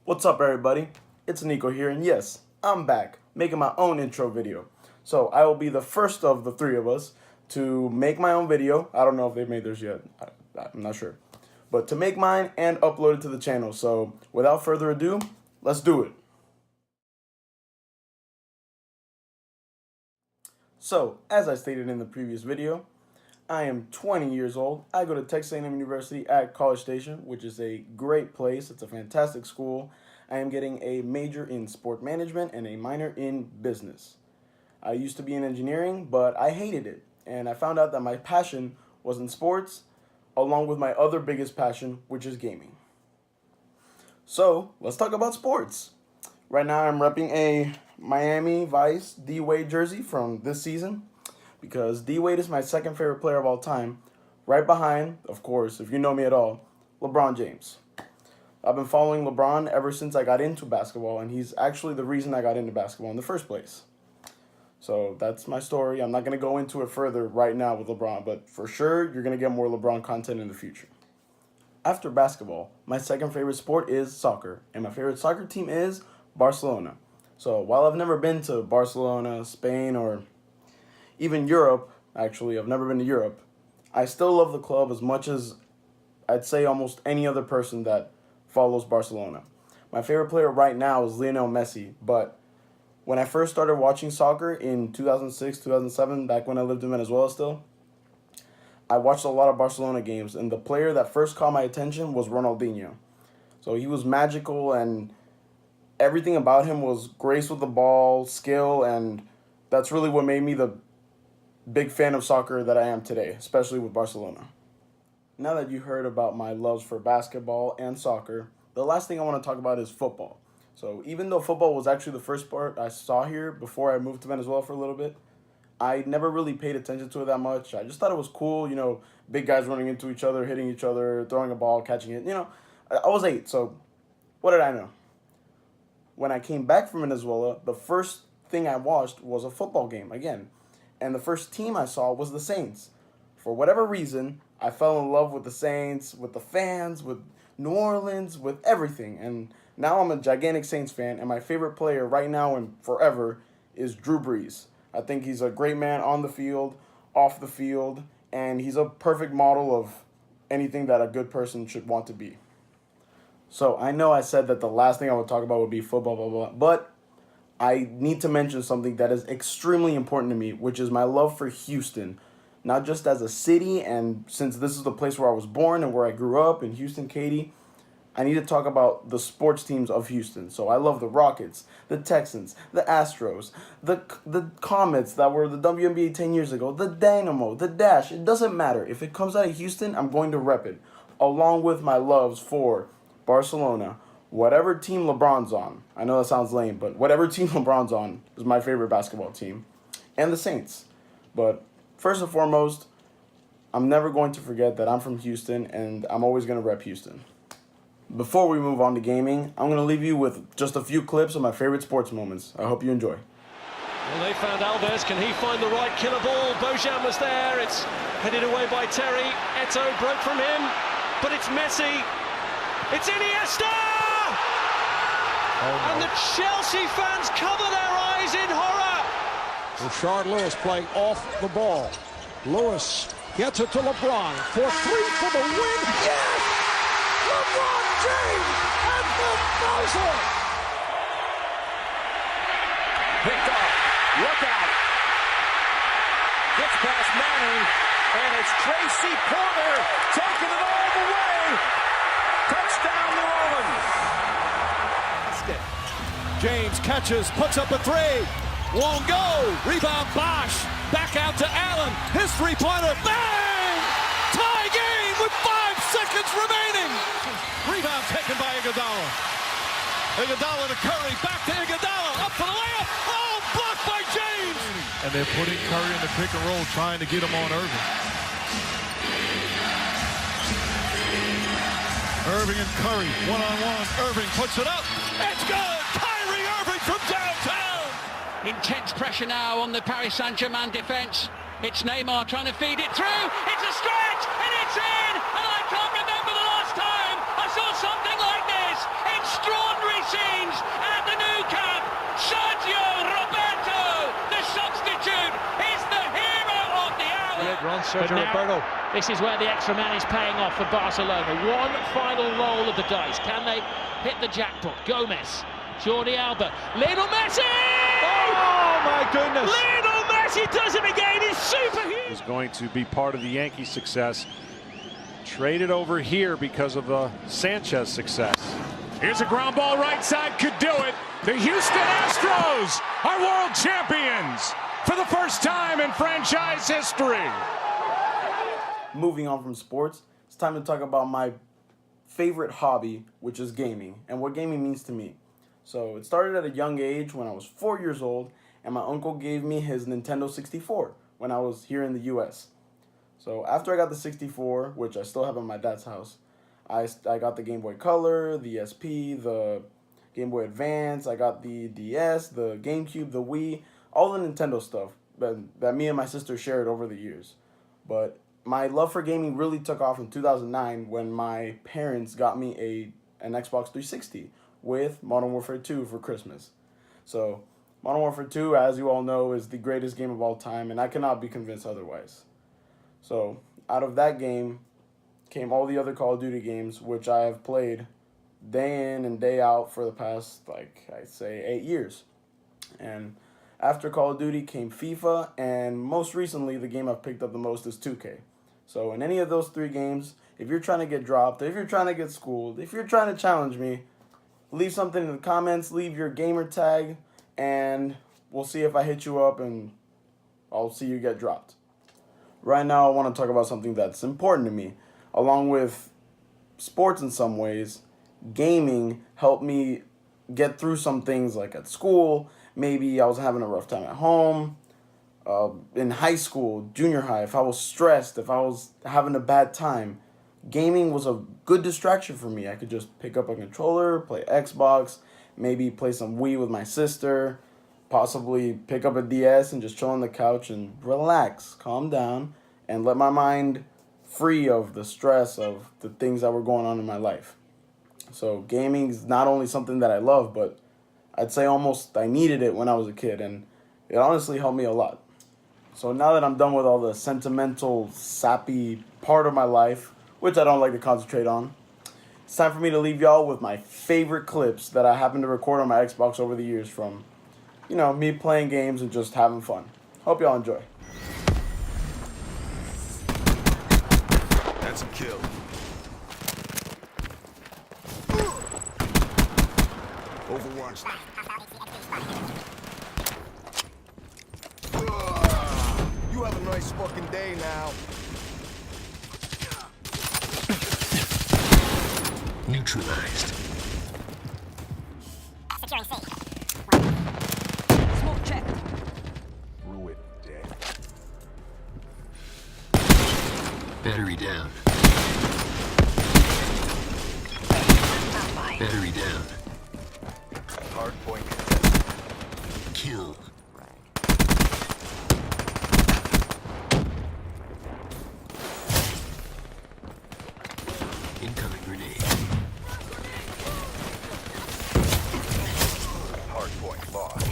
What's up, everybody? It's Niko here, and yes, I'm back, making my own intro video. So I will be the first of the three of us to make my own video. I don't know if they've made theirs yet. I'm not sure. But to make mine and upload it to the channel. So without further ado, let's do it. So, as I stated in the previous video, I am 20 years old. I go to Texas A&M University at College Station, which is a great place. It's a fantastic school. I am getting a major in sport management and a minor in business. I used to be in engineering, but I hated it. And I found out that my passion was in sports, along with my other biggest passion, which is gaming. So, let's talk about sports. Right now, I'm repping a Miami Vice D-Wade jersey from this season because D-Wade is my second favorite player of all time, right behind, of course, if you know me at all, LeBron James. I've been following LeBron ever since I got into basketball, and he's actually the reason I got into basketball in the first place. So that's my story. I'm not going to go into it further right now with LeBron, but for sure, you're going to get more LeBron content in the future. After basketball, my second favorite sport is soccer, and my favorite soccer team is Barcelona. So while I've never been to Barcelona, Spain, or even Europe, actually, I've never been to Europe, I still love the club as much as I'd say almost any other person that follows Barcelona. My favorite player right now is Lionel Messi, but when I first started watching soccer in 2006, 2007, back when I lived in Venezuela still, I watched a lot of Barcelona games, and the player that first caught my attention was Ronaldinho. So he was magical, and everything about him was grace with the ball, skill, and that's really what made me the big fan of soccer that I am today, especially with Barcelona. Now that you heard about my loves for basketball and soccer, the last thing I want to talk about is football. So even though football was actually the first sport I saw here before I moved to Venezuela for a little bit, I never really paid attention to it that much. I just thought it was cool, big guys running into each other, hitting each other, throwing a ball, catching it. I was 8, so what did I know? When I came back from Venezuela, the first thing I watched was a football game again. And the first team I saw was the Saints. For whatever reason, I fell in love with the Saints, with the fans, with New Orleans, with everything. And now I'm a gigantic Saints fan, and my favorite player right now and forever is Drew Brees. I think he's a great man on the field, off the field, and he's a perfect model of anything that a good person should want to be. So I know I said that the last thing I would talk about would be football, blah, blah, blah, but I need to mention something that is extremely important to me, which is my love for Houston. Not just as a city, and since this is the place where I was born and where I grew up in Houston, Katy, I need to talk about the sports teams of Houston. So I love the Rockets, the Texans, the Astros, the Comets that were the WNBA 10 years ago, the Dynamo, the Dash. It doesn't matter. If it comes out of Houston, I'm going to rep it, along with my loves for Barcelona, whatever team LeBron's on. I know that sounds lame, but whatever team LeBron's on is my favorite basketball team, and the Saints. But first and foremost, I'm never going to forget that I'm from Houston, and I'm always going to rep Houston. Before we move on to gaming, I'm going to leave you with just a few clips of my favorite sports moments. I hope you enjoy. Well, they found Alves. Can he find the right killer ball? Bojan was there. It's headed away by Terry. Eto'o broke from him, but it's Messi. It's Iniesta! Oh, no. And the Chelsea fans cover their eyes in horror. Rashard Lewis playing off the ball. Lewis gets it to LeBron for 3 for the win. Yes! LeBron James at the buzzer! Picked up. Look out. Gets past Manning, and it's Tracy Porter taking it all the way. Touchdown, New Orleans. James catches, puts up a 3. Won't go. Rebound Bosch. Back out to Allen. His three-pointer. Bang! Tie game with 5 seconds remaining. Rebound taken by Iguodala. Iguodala to Curry. Back to Iguodala. Up for the layup. Oh, blocked by James. And they're putting Curry in the pick and roll, trying to get him on Irving. Irving and Curry, one-on-one. Irving puts it up. It's good. Kyrie Irving from downtown. Intense pressure now on the Paris Saint-Germain defense. It's Neymar trying to feed it through. It's a stretch, and it's in. And I can't remember the last time I saw something like this. Extraordinary And Sergio Roberto. This is where the extra man is paying off for Barcelona. One final roll of the dice. Can they hit the jackpot? Gomez, Jordi Alba, Lionel Messi! Oh my goodness! Lionel Messi does it again. He's superhuman. Is going to be part of the Yankees' success. Traded over here because of Sanchez success. Here's a ground ball right side, could do it. The Houston Astros are world champions for the first time in franchise history. Moving on from sports, it's time to talk about my favorite hobby, which is gaming, and what gaming means to me. So it started at a young age when I was 4 years old, and my uncle gave me his Nintendo 64 when I was here in the US. So after I got the 64, which I still have at my dad's house, I got the Game Boy Color, the SP, the Game Boy Advance, I got the DS, the GameCube, the Wii, all the Nintendo stuff that me and my sister shared over the years. But my love for gaming really took off in 2009 when my parents got me an Xbox 360 with Modern Warfare 2 for Christmas. So Modern Warfare 2, as you all know, is the greatest game of all time, and I cannot be convinced otherwise. So out of that game came all the other Call of Duty games, which I have played day in and day out for the past, I'd say 8 years. And after Call of Duty came FIFA, and most recently the game I've picked up the most is 2K. So in any of those 3 games, if you're trying to get dropped, if you're trying to get schooled, if you're trying to challenge me, leave something in the comments, leave your gamer tag, and we'll see if I hit you up and I'll see you get dropped. Right now I want to talk about something that's important to me. Along with sports in some ways, gaming helped me get through some things like at school. Maybe I was having a rough time at home. In high school, junior high, if I was stressed, if I was having a bad time, gaming was a good distraction for me. I could just pick up a controller, play Xbox, maybe play some Wii with my sister, possibly pick up a DS and just chill on the couch and relax, calm down, and let my mind free of the stress of the things that were going on in my life. So gaming is not only something that I love, but I'd say almost I needed it when I was a kid, and it honestly helped me a lot. So now that I'm done with all the sentimental, sappy part of my life, which I don't like to concentrate on, it's time for me to leave y'all with my favorite clips that I happen to record on my Xbox over the years from, me playing games and just having fun. Hope y'all enjoy. That's a kill. Overwatch. You have a nice fucking day now. Neutralized. Securing C. Smoke check. Ruin dead. Battery down. Battery down. Hard point. Kill. Incoming grenade. Hard point lost.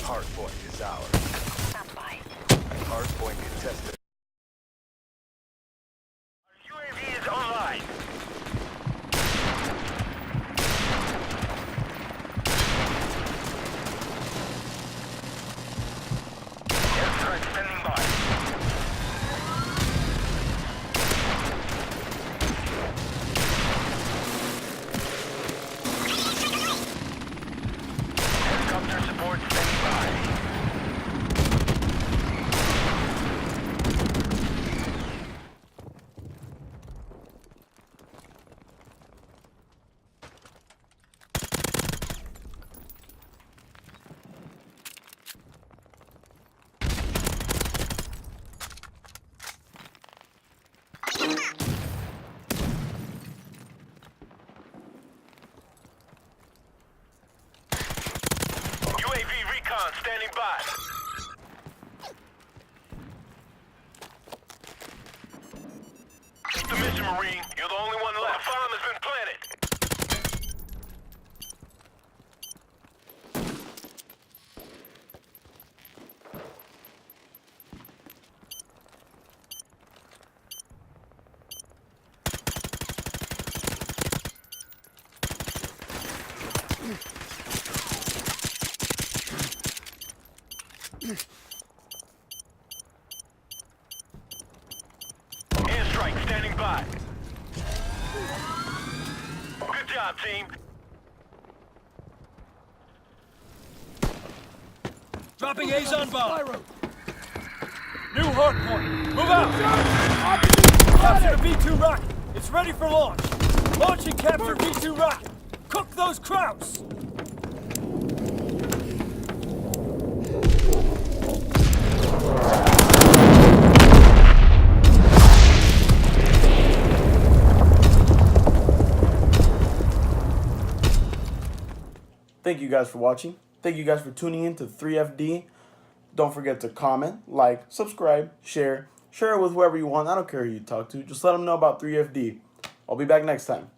Hard point is ours. Stopped by. Hard point contested. UAV is online. Airstrike standing by. Helicopter support standing by. UAV recon standing by. Keep the mission, Marine. You're the only one left. The bomb has been planted. Airstrike standing by. Good job, team. Dropping A's on bomb. New hard point. Move out. Capture the V2 rocket. It's ready for launch. Launch and capture V2 rocket. Cook those Krauts. Thank you guys for watching. Thank you guys for tuning in to 3FD. Don't forget to comment, like, subscribe, share it with whoever you want. I don't care who you talk to. Just let them know about 3FD. I'll be back next time.